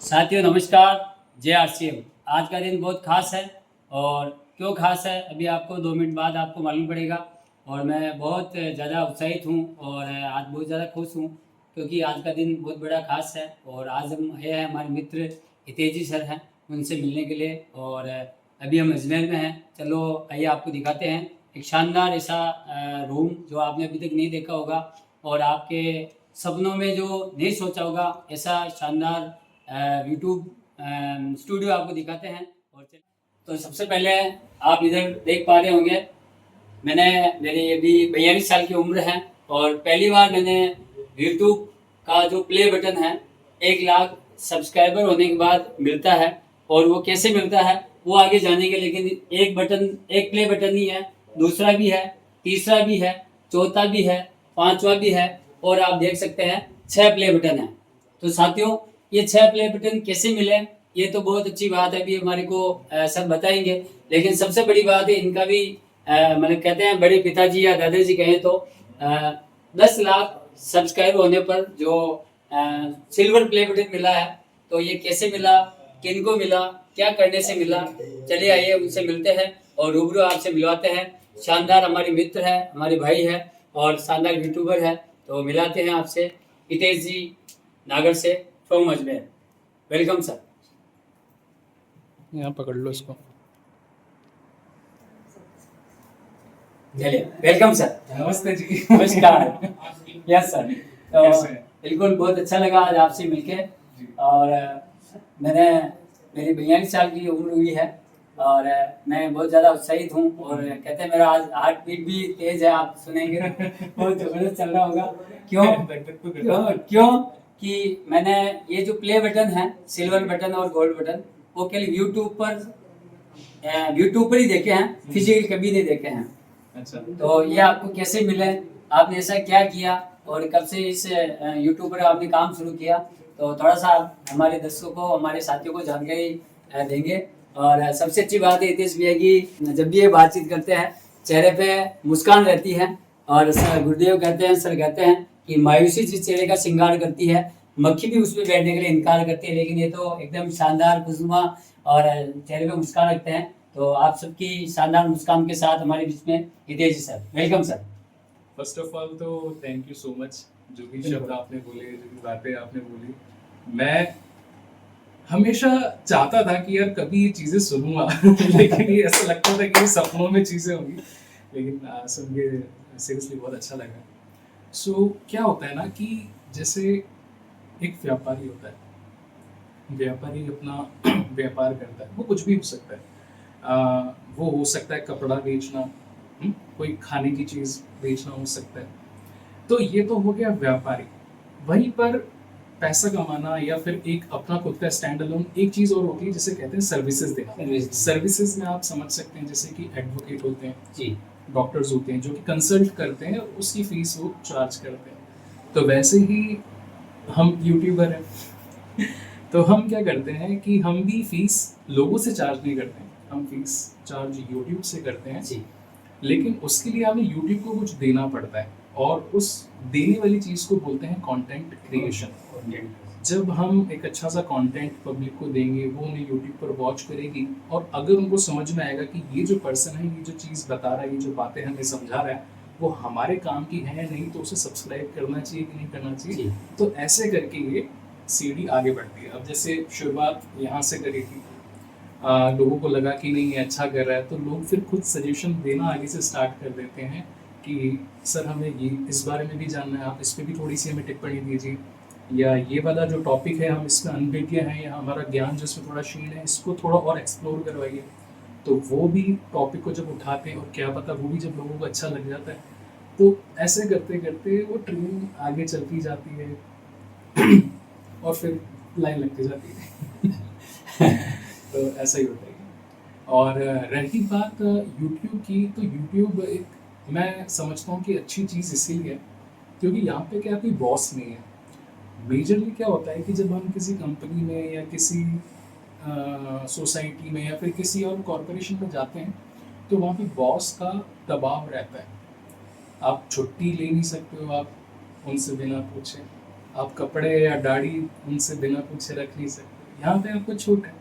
साथियों नमस्कार। जय आरसीएम। आज का दिन बहुत खास है और क्यों खास है अभी आपको 2 मिनट बाद आपको मालूम पड़ेगा। और मैं बहुत ज़्यादा उत्साहित हूँ और आज बहुत ज़्यादा खुश हूँ क्योंकि आज का दिन बहुत बड़ा खास है। और आज हम आए हैं, हमारे मित्र हितेजी सर हैं, उनसे मिलने के लिए। और अभी हम अजमेर में हैं। चलो आइए आपको दिखाते हैं एक शानदार ऐसा रूम जो आपने अभी तक नहीं देखा होगा और आपके सपनों में जो नहीं सोचा होगा, ऐसा शानदार यूट्यूब स्टूडियो आपको दिखाते हैं। और तो सबसे पहले आप इधर देख पा रहे होंगे, मेरी अभी 42 साल की उम्र है और पहली बार मैंने यूट्यूब का जो प्ले बटन है 1 लाख सब्सक्राइबर होने के बाद मिलता है। और वो कैसे मिलता है वो आगे जानेंगे, लेकिन एक प्ले बटन ही है, दूसरा भी है, तीसरा भी है, चौथा भी है, पांचवा भी है और आप देख सकते हैं 6 प्ले बटन है। तो साथियों ये 6 प्ले बटन कैसे मिले ये तो बहुत अच्छी बात है, अभी हमारे को सब बताएंगे। लेकिन सबसे बड़ी बात है इनका भी मतलब कहते हैं बड़े पिताजी या दादाजी कहें तो 10 लाख सब्सक्राइब होने पर जो सिल्वर प्ले बटन मिला है, तो ये कैसे मिला, किनको मिला, क्या करने से मिला, चलिए आइए उनसे मिलते हैं और रूबरू आपसे मिलवाते हैं। शानदार हमारे मित्र है, हमारे भाई है और शानदार यूट्यूबर है। तो मिलाते हैं आपसे हितेश जी नागर से फ्रॉम अजमेर। Welcome sir. यहाँ पकड़ लो इसको। चलिए वेलकम सर। नमस्ते जी। नमस्कार। Yes sir. तो कैसे हैं? बिल्कुल बहुत अच्छा लगा आज आपसे मिलके। और मेरी 42 साल की उम्र हुई है और मैं बहुत ज़्यादा उत्साहित हूँ और कहते हैं मेरा आज हार्ट बीट भी तेज है, आप सुनेंगे बहुत ज़बरदस्त चल रहा होगा। क्यों कि मैंने ये जो प्ले बटन है, सिल्वर बटन और गोल्ड बटन, वो केवल यूट्यूब पर ही देखे हैं, फिजिकल कभी नहीं देखे हैं। अच्छा, तो ये आपको कैसे मिले, आपने ऐसा क्या किया और कब से इस यूट्यूब पर आपने काम शुरू किया, तो थोड़ा सा आप हमारे दर्शकों को, हमारे साथियों को जानकारी देंगे। और सबसे अच्छी बात है हितेश भैया की जब भी ये बातचीत करते हैं चेहरे पे मुस्कान रहती है। और सर गुरुदेव कहते हैं, सर कहते हैं कि मायूसी जिस चेहरे का श्रृंगार करती है, मक्खी भी उस पर बैठने के लिए इनकार करती है, लेकिन ये तो एकदम शानदार खुशनुमा और चेहरे पे मुस्कान रखते हैं। तो आप सबकी शानदार मुस्कान के साथ हमारे बीच में Hitesh ji sir, welcome sir. First of all तो थैंक यू सो मच। जो भी शब्द आपने बोले, जो भी बातें आपने बोली, मैं हमेशा चाहता था कि यार कभी ये चीज़ें सुनूंगा लेकिन ये ऐसा लगता था कि ये सपनों में चीज़ें होंगी, लेकिन सुन के सीरियसली बहुत अच्छा लगा। सो क्या होता है ना कि जैसे एक व्यापारी होता है, व्यापारी अपना व्यापार करता है, वो कुछ भी हो सकता है। वो हो सकता है कपड़ा बेचना, कोई खाने की चीज़ बेचना हो सकता है। तो ये तो हो गया व्यापारी। वहीं पर पैसा कमाना या फिर एक अपना खुद का स्टैंड अलोन एक चीज़ और होती है जिसे कहते हैं सर्विसेज देना। सर्विसेज में आप समझ सकते हैं जैसे कि एडवोकेट होते हैं जी, डॉक्टर्स होते हैं जो कि कंसल्ट करते हैं, उसकी फीस वो चार्ज करते हैं। तो वैसे ही हम यूट्यूबर हैं तो हम क्या करते हैं कि हम भी फीस लोगों से चार्ज नहीं करते हैं, हम फीस चार्ज यूट्यूब से करते हैं। जी, लेकिन उसके लिए हमें यूट्यूब को कुछ देना पड़ता है और उस देने वाली चीज़ को बोलते हैं कंटेंट क्रिएशन। जब हम एक अच्छा सा कंटेंट पब्लिक को देंगे, वो उन्हें यूट्यूब पर वॉच करेगी और अगर उनको समझ में आएगा कि ये जो पर्सन है, ये जो चीज़ बता रहा है, ये जो बातें हमें समझा रहा है, वो हमारे काम की है नहीं, तो उसे सब्सक्राइब करना चाहिए कि नहीं करना चाहिए। तो ऐसे करके ये सीढ़ी आगे बढ़ती है। अब जैसे शुरुआत यहाँ से करी थी, लोगों को लगा कि नहीं ये अच्छा कर रहा है, तो लोग फिर खुद सजेशन देना आगे से स्टार्ट कर देते हैं कि सर हमें ये इस बारे में भी जानना है, आप इस पर भी थोड़ी सी हमें टिप्पणी दीजिए, या ये वाला जो टॉपिक है हम इसमें अनभिज्ञ हैं या हमारा ज्ञान जिसमें थोड़ा क्षीण है, इसको थोड़ा और एक्सप्लोर करवाइए। तो वो भी टॉपिक को जब उठाते हैं और क्या पता वो भी जब लोगों को अच्छा लग जाता है, तो ऐसे करते करते वो ट्रेन आगे चलती जाती है और फिर लाइन लगती जाती है तो ऐसा ही होता है। और रही बात यूट्यूब की, तो यूट्यूब एक मैं समझता हूँ कि अच्छी चीज़ इसीलिए है क्योंकि यहाँ पे क्या कोई बॉस नहीं है। मेजरली क्या होता है कि जब हम किसी कंपनी में या किसी सोसाइटी में या फिर किसी और कॉरपोरेशन में जाते हैं तो वहाँ पे बॉस का दबाव रहता है। आप छुट्टी ले नहीं सकते हो आप उनसे बिना पूछे, आप कपड़े या दाढ़ी उनसे बिना पूछे रख नहीं सकते, यहाँ पे आपको छूट है,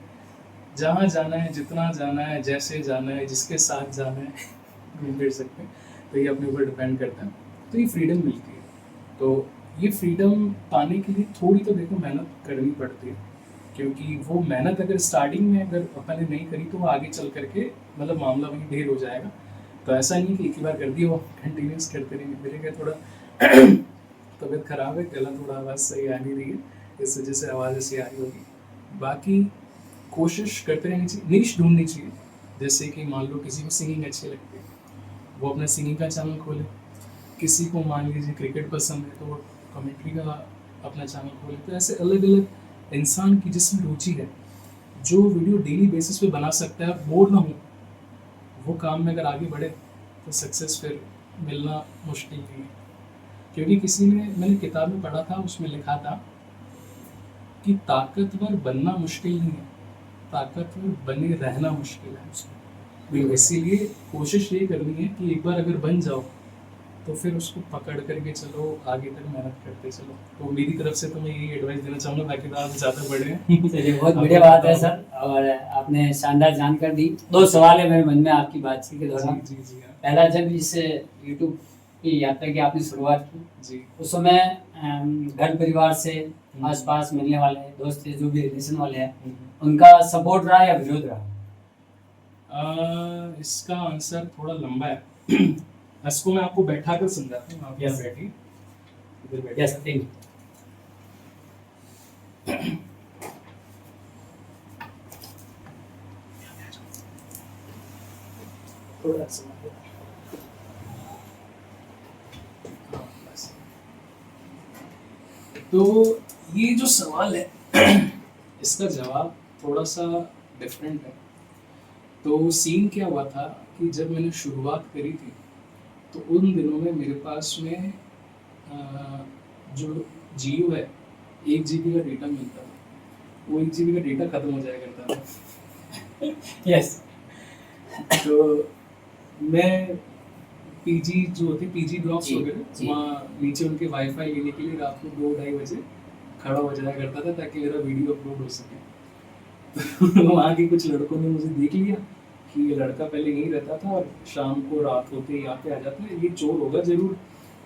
जहाँ जाना है, जितना जाना है, जैसे जाना है, जिसके साथ जाना है घूम फिर सकते हैं। तो ये अपने ऊपर डिपेंड करता है। तो ये फ्रीडम मिलती है। तो ये फ्रीडम पाने के लिए थोड़ी तो देखो मेहनत करनी पड़ती है, क्योंकि वो मेहनत अगर स्टार्टिंग में अगर अपन ने नहीं करी तो वो आगे चल करके मतलब मामला वही ढेर हो जाएगा। तो ऐसा नहीं कि एक ही बार कर दिया, वो कंटिन्यूस करते रहेंगे। मेरे क्या थोड़ा तबीयत खराब है, गला थोड़ा आवाज़ सही आ नहीं रही है, इस वजह से आवाज़ ऐसी आ रही होगी। बाकी कोशिश करते रहनी चाहिए, नीश ढूंढनी चाहिए। जैसे कि मान लो किसी को सिंगिंग अच्छी लगती है, वो अपना सिंगिंग का चैनल खोले। किसी को मान लीजिए क्रिकेट पसंद है तो वो कमेंट्री का अपना चैनल खोले। तो ऐसे अलग अलग इंसान की जिसमें रुचि है, जो वीडियो डेली बेसिस पे बना सकता है, बोर ना हो, वो काम में अगर आगे बढ़े तो सक्सेस फिर मिलना मुश्किल नहीं है। क्योंकि किसी ने, मैंने किताब में पढ़ा था, उसमें लिखा था कि ताकतवर बनना मुश्किल नहीं है, ताकतवर बने रहना मुश्किल है। इसीलिए कोशिश ये करनी है कि एक बार अगर बन जाओ तो फिर उसको पकड़ करके चलो, आगे तक मेहनत करते चलो। तो मेरी तरफ से तो मैं यही एडवाइस देना चाहूँगा, बाकी तो आप ज़्यादा बड़े हैं। चलिए, बहुत बढ़िया बात है सर, और आपने शानदार जानकारी दी। 2 सवाल है मेरे मन में आपकी बातचीत के दौरान। जी जी हाँ। पहला, जब इस यूट्यूब की यात्रा की आपने शुरुआत की, जी उस समय घर परिवार से, आसपास मिलने वाले दोस्त से, जो भी रिलेशन वाले हैं, उनका सपोर्ट रहा या विरोध रहा? इसका आंसर थोड़ा लंबा है। इसको मैं आपको बैठा कर समझाता हूँ। आप यहाँ Yes. बैठिए, इधर बैठिए। Yes, thank you. थोड़ा सा हाँ, बस। तो ये जो सवाल है इसका जवाब थोड़ा सा डिफरेंट है। तो सीन क्या हुआ था कि जब मैंने शुरुआत करी थी तो उन दिनों में मेरे पास में जो जियो है, 1 GB का डेटा मिलता था, वो 1 GB का डेटा खत्म हो जाया करता था। यस। तो मैं पीजी जो होती, पीजी ब्लॉक्स जी, वगैरह, जी। वहाँ नीचे उनके वाईफाई लेने के लिए रात को 2-2:30 बजे खड़ा हो जाया करता था ताकि मेरा वीडियो अपलोड हो सके। तो वहाँ के कुछ लड़कों ने मुझे देख लिया कि ये लड़का पहले यहीं रहता था और शाम को रात होते ही यहाँ पे आ जाता है, ये चोर होगा जरूर,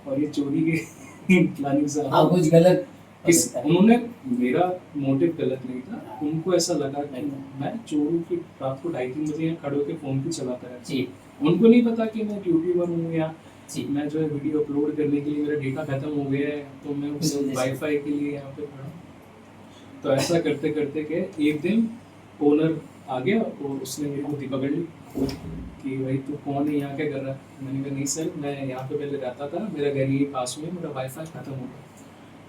और ये चोरी के प्लानिंग से हाँ, कुछ गलत उन्होंने, मेरा मोटिव गलत नहीं था, उनको ऐसा लगा कि मैं चोरों की रात को 2:30-3 बजे यहाँ खड़े होकर फोन भी चलाता है। जी उनको नहीं पता कि मैं यूट्यूबर हूँ या जी। मैं जो है वीडियो अपलोड करने के लिए मेरा डेटा खत्म हो गया है, तो मैं उस बिल्कुल, वाईफाई के लिए यहाँ पे खड़ा हूँ। तो ऐसा करते करते के एक दिन ओनर आ गया और उसने मेरी बुद्धि पकड़ ली कि भाई तू कौन है, यहाँ क्या कर रहा है। मैंने कहा नहीं सर, मैं यहाँ पे पहले रहता था, मेरा घर यही पास में, मेरा वाईफाई खत्म हो गया।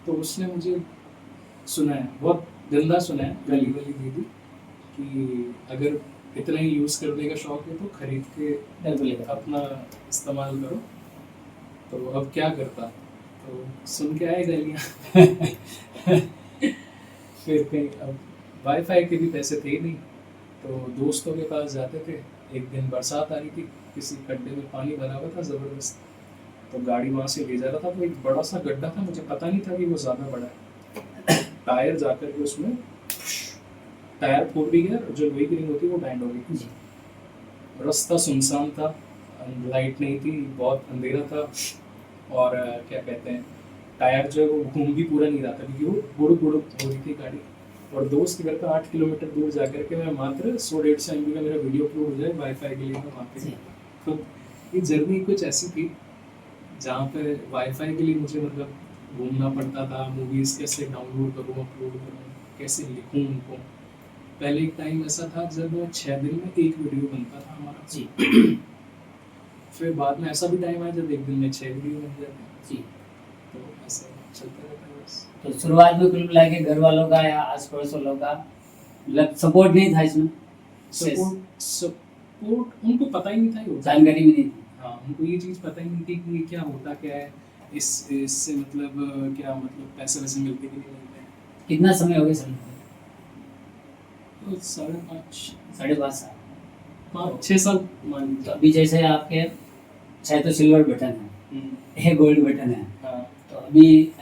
तो उसने मुझे सुनाया, बहुत गंदा सुनाया, गाली वाली दी थी कि अगर इतना ही यूज़ करने का शौक है तो खरीद के अपना इस्तेमाल करो। तो अब क्या करता, तो सुन के आए गालियाँ। फिर कहीं, अब वाईफाई के भी पैसे थे नहीं, तो दोस्तों के पास जाते थे। एक दिन बरसात आ रही थी, किसी गड्ढे में पानी भरा हुआ था ज़बरदस्त, तो गाड़ी वहाँ से ले जा रहा था, तो एक बड़ा सा गड्ढा था, मुझे पता नहीं था कि वो ज़्यादा बड़ा है। टायर जाकर के उसमें टायर फूट भी गया, जो लोहे की रिंग होती है वो बैंड हो गई। रास्ता सुनसान था, लाइट नहीं थी, बहुत अंधेरा था, और क्या कहते हैं, टायर जो है वो घूम भी पूरा नहीं रहा था क्योंकि वो गुड़ुक गुड़ुक हो रही थी गाड़ी। और दोस्त के घर का 8 किलोमीटर दूर जाकर के मैं मात्र 100-150 MB का मेरा वीडियो अपलोड हो जाए वाईफाई के लिए मैं वहाँ पे। तो ये जर्नी कुछ ऐसी थी जहाँ पे वाईफाई के लिए मुझे मतलब घूमना पड़ता था, मूवीज़ कैसे डाउनलोड करूँ, अपलोड करूँ, कैसे लिखूँ उनको। पहले एक टाइम ऐसा था जब 6 दिन में एक वीडियो बनता था हमारा जी। फिर बाद में ऐसा भी टाइम आया जब एक दिन में 6 वीडियो बन जाते हैं। जी। तो ऐसा चलता रहता है बस। तो शुरुआत में कुल मिला के घर वालों का या आस पड़ोस वालों का मतलब सपोर्ट नहीं था इसमें? सपोर्ट उनको पता ही नहीं था, ये जानकारी भी नहीं थी। हाँ, उनको ये चीज़ पता ही नहीं थी कि ये क्या होता क्या है, इससे मतलब क्या मतलब पैसे वैसे मिलते कि नहीं मिलते। कितना समय हो गया सर? तो 5.5 5.5 साल। 5-6 साल मान तो लीजिए। अभी जैसे आपके 6 तो सिल्वर बटन है, हम्म, एक गोल्ड बटन है, हाँ तो अभी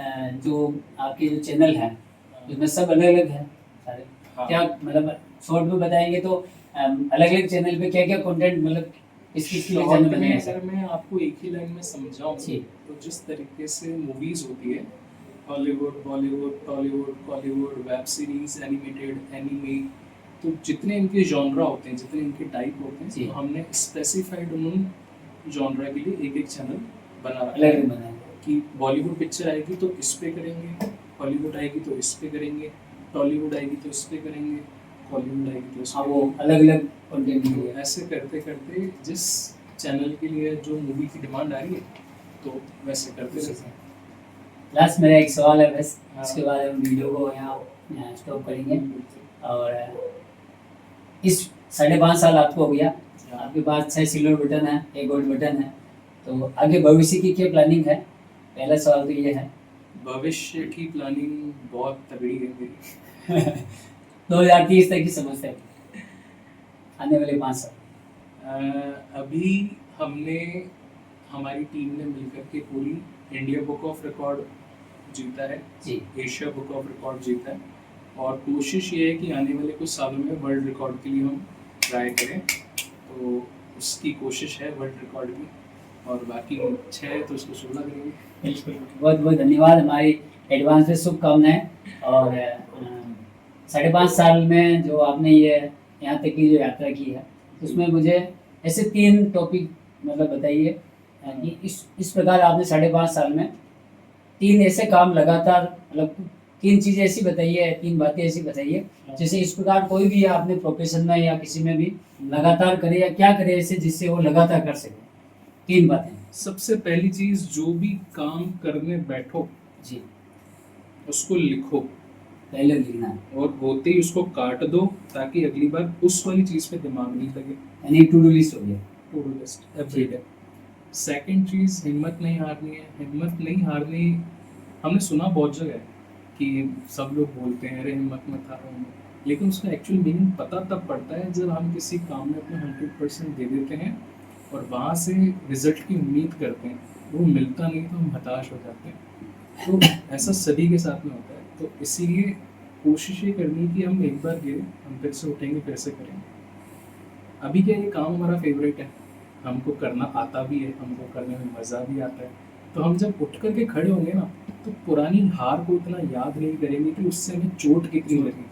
जो आपके जो चैनल है उसमें सब अलग अलग है सारे? हाँ। क्या मतलब शॉर्ट में बताएंगे तो अलग अलग चैनल पे क्या क्या कंटेंट मतलब किस किस के लिए शॉर्ट चैनल में बने हैं अगर मैं आपको एक ही लाइन में समझाऊं जी। तो जिस तरीके से मूवीज होती है, Hollywood, Bollywood, Tollywood, Kollywood, web series, animated, anime, तो जितने इनके जॉनरा होते हैं, जितने इनके टाइप होते हैं, जी। तो हमने स्पेसिफाइड उन जॉनरा के लिए एक एक चैनल बना रखा अलग है अलग बनाएंगे कि बॉलीवुड पिक्चर आएगी तो इस पे करेंगे, हॉलीवुड आएगी तो इस पे करेंगे, टॉलीवुड आएगी तो इस पे करेंगे, कॉलीवुड आएगी तो इस हाँ पे वो करेंगे। अलग अलग कंटेंट के तो लिए ऐसे करते करते जिस चैनल के लिए जो मूवी की डिमांड आ रही है, तो वैसे करते रहते हैं। लास्ट मेरा एक सवाल है बस, हाँ। उसके बाद हम वीडियो को यहाँ स्टॉप करेंगे। और इस 5.5 साल आपको हो गया, आपके पास 6 सिल्वर बटन है, एक गोल्ड बटन है, तो आगे भविष्य की क्या प्लानिंग है? पहला सवाल तो ये है। भविष्य की प्लानिंग बहुत तगड़ी है मेरी। 2030 तक की समझते हैं, आने वाले 5 साल। अभी हमने, हमारी टीम ने मिलकर के पूरी इंडिया बुक ऑफ रिकॉर्ड जीता है, जी एशिया बुक ऑफ रिकॉर्ड जीता है, और कोशिश ये है कि आने वाले कुछ सालों में वर्ल्ड रिकॉर्ड के लिए हम ट्राई करें। तो उसकी कोशिश है वर्ल्ड रिकॉर्ड की, और बाकी 6 है तो उसको 16 करेंगे। बिल्कुल, बहुत बहुत धन्यवाद, हमारी एडवांस में शुभकामनाएं। और 5.5 साल में जो आपने ये यहाँ तक की जो यात्रा की है, उसमें मुझे ऐसे 3 टॉपिक मतलब बताइए कि इस प्रकार आपने 5.5 साल में 3 ऐसे काम लगातार मतलब 3 चीज़ें ऐसी बताइए, 3 बातें ऐसी बताइए जैसे इस प्रकार कोई भी आपने प्रोफेशन में या किसी में भी लगातार करे, या क्या करे ऐसे जिससे वो लगातार कर सके। 3 बातें। सबसे पहली चीज, जो भी काम करने बैठो जी, उसको लिखो, पहले लिखना है, और होते ही उसको काट दो ताकि अगली बार उस वाली चीज पे दिमाग नहीं लगे। यानी टू डू लिस्ट हो गया। To do list every day. Second चीज, हिम्मत नहीं हारनी है। हिम्मत नहीं हारनी, हमने सुना बहुत जगह है कि सब लोग बोलते हैं अरे हिम्मत मत हारो, लेकिन उसका एक्चुअल मीनिंग पता तब पड़ता है जब हम किसी काम में अपना 100% दे देते हैं और वहाँ से रिजल्ट की उम्मीद करते हैं, वो मिलता नहीं तो हम हताश हो जाते हैं। तो ऐसा सभी के साथ में होता है, तो इसीलिए कोशिश ये करनी है कि हम एक बार गिरे, हम फिर से उठेंगे, फिर से करेंगे। अभी क्या, ये काम हमारा फेवरेट है, हमको करना आता भी है, हमको करने में मज़ा भी आता है, तो हम जब उठ करके खड़े होंगे ना, तो पुरानी हार को इतना याद नहीं करेंगे कि उससे हमें चोट कितनी लगी।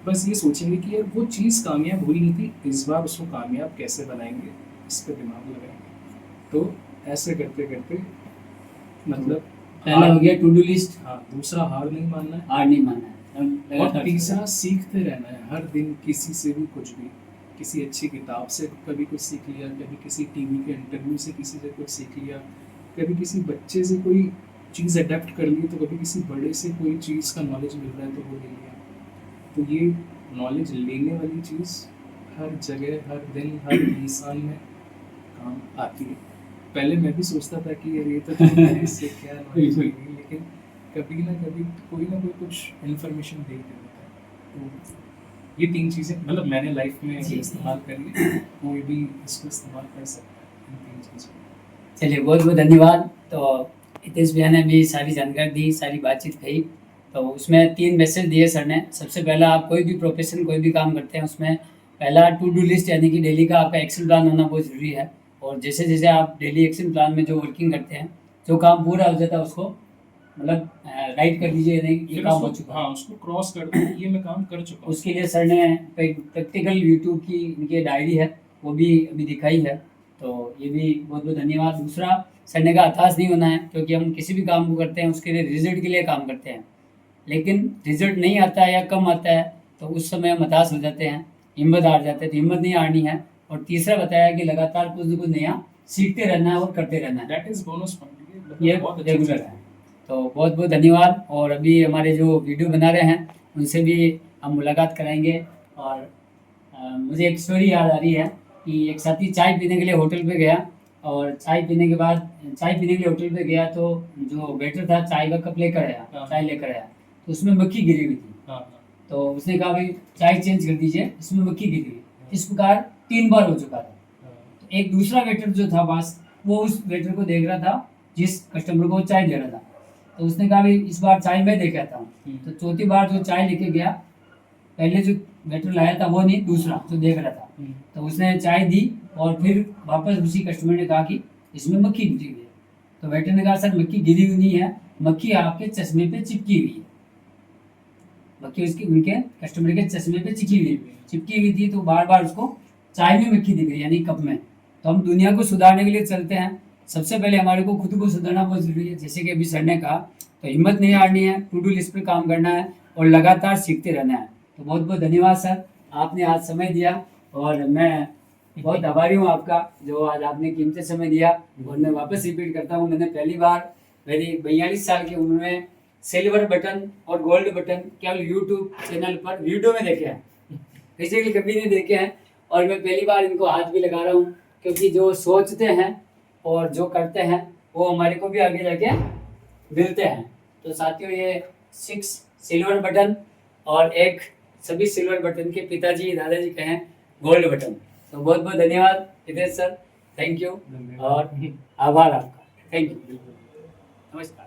बस ये सोचेंगे कि यार वो चीज़ कामयाब हुई नहीं थी, इस बार उसको कामयाब कैसे बनाएंगे, इस पर दिमाग लगाएंगे। तो ऐसे करते करते मतलब पहला हो गया टू डू लिस्ट। हाँ, दूसरा हार नहीं मानना है, हार नहीं मानना है, और लगातार तीसरा सीखते रहना है हर दिन, किसी से भी कुछ भी, किसी अच्छी किताब से कभी कुछ सीख लिया, कभी किसी टीवी के इंटरव्यू से किसी से कुछ सीख लिया, कभी किसी बच्चे से कोई चीज़ अडेप्ट कर ली, तो कभी किसी बड़े से कोई चीज़ का नॉलेज मिल रहा है तो वो ले लिया। तो ये नॉलेज लेने वाली चीज़ हर जगह, हर दिन, हर इंसान में काम आती है। पहले मैं भी सोचता था कि यार ये तो इससे क्या नॉलेज मिलेगी, लेकिन कभी ना कभी कोई ना कोई कुछ इन्फॉर्मेशन दे ही देता है। तो ये 3 चीज़ें मतलब मैंने लाइफ में जी। इस्तेमाल करी है, कोई भी इसको इस्तेमाल कर सकता है इन 3 चीज़ों को। चलिए, बहुत बहुत धन्यवाद। तो हितेश भैया ने भी सारी जानकारी दी, सारी बातचीत कही, तो उसमें 3 मैसेज दिए सर ने। सबसे पहला, आप कोई भी प्रोफेशन, कोई भी काम करते हैं उसमें पहला टू डू लिस्ट यानी कि डेली का आपका एक्शन प्लान होना बहुत ज़रूरी है। और जैसे जैसे आप डेली एक्शन प्लान में जो वर्किंग करते हैं, जो काम पूरा हो जाता है उसको मतलब राइट कर दीजिए, नहीं ये फिर काम हो उसको, चुका हाँ, है। उसको क्रॉस कर दो, ये मैं काम कर चुका हूँ। उसके लिए सर ने प्रैक्टिकल यूट्यूब की इनकी डायरी है वो भी अभी दिखाई है, तो ये भी बहुत बहुत धन्यवाद। दूसरा, सर ने कहा हताश नहीं होना है, क्योंकि हम किसी भी काम को करते हैं उसके लिए रिजल्ट के लिए काम करते हैं, लेकिन रिजल्ट नहीं आता है या कम आता है तो उस समय हम हताश हो जाते हैं, हिम्मत हार जाते हैं, तो हिम्मत नहीं हारनी है। और तीसरा बताया कि लगातार कुछ न कुछ नया सीखते रहना है और करते रहना है, दैट इज बोनस पॉइंट, ये बहुत अच्छा रेगुलर चीज़ है। तो बहुत बहुत धन्यवाद। और अभी हमारे जो वीडियो बना रहे हैं उनसे भी हम मुलाकात कराएंगे। और मुझे एक स्टोरी याद आ रही है कि एक साथी चाय पीने के लिए होटल पे गया, और चाय पीने के होटल पे गया तो जो वेटर था चाय का कप लेकर आया, हाँ। चाय लेकर आया, तो उसमें मक्खी गिरी हुई थी। हाँ, तो उसने कहा भाई चाय चेंज कर दीजिए, इसमें मक्खी गिरी हुई। इस प्रकार 3 बार हो चुका था। तो एक दूसरा वेटर जो था पास, वो उस वेटर को देख रहा था जिस कस्टमर को चाय दे रहा था, तो उसने कहा भाई इस बार चाय मैं दे के आता हूँ। तो चौथी बार जो चाय लेके गया, पहले जो वेटर लाया था वो नहीं, दूसरा जो देख रहा था, तो उसने चाय दी और फिर वापस उसी कस्टमर ने कहा कि इसमें मक्खी गिरी हुई है। तो वेटर ने कहा सर मक्खी गिरी हुई नहीं है, मक्खी आपके चश्मे पे चिपकी हुई है। मक्खी उसकी उनके कस्टमर के चश्मे पे चिपकी हुई थी, तो बार बार उसको चाय में मक्खी दिख रही है, यानी कप में। तो हम दुनिया को सुधारने के लिए चलते हैं, सबसे पहले हमारे को खुद को सुधारना बहुत जरूरी है। जैसे कि अभी सर ने कहा, तो हिम्मत नहीं हारनी है, टू डू लिस्ट पे काम करना है और लगातार सीखते रहना है। तो बहुत बहुत धन्यवाद सर, आपने आज समय दिया और मैं बहुत आभारी हूँ आपका, जो आज आपने कीमती समय दिया। और मैं वापस रिपीट करता हूँ, मैंने पहली बार मेरी 42 साल की उम्र में सिल्वर बटन और गोल्ड बटन केवल यूट्यूब चैनल पर वीडियो में देखे हैं, फिजिकली कभी नहीं देखे हैं। और मैं पहली बार इनको हाथ भी लगा रहा हूँ, क्योंकि जो सोचते हैं और जो करते हैं वो हमारे को भी आगे जाके मिलते हैं। तो साथियों, ये 6 सिल्वर बटन और एक सभी सिल्वर बटन के पिताजी दादाजी कहें गोल्ड बटन। तो बहुत बहुत धन्यवाद हितेश सर, थैंक यू और आभार आपका, थैंक यू, नमस्कार।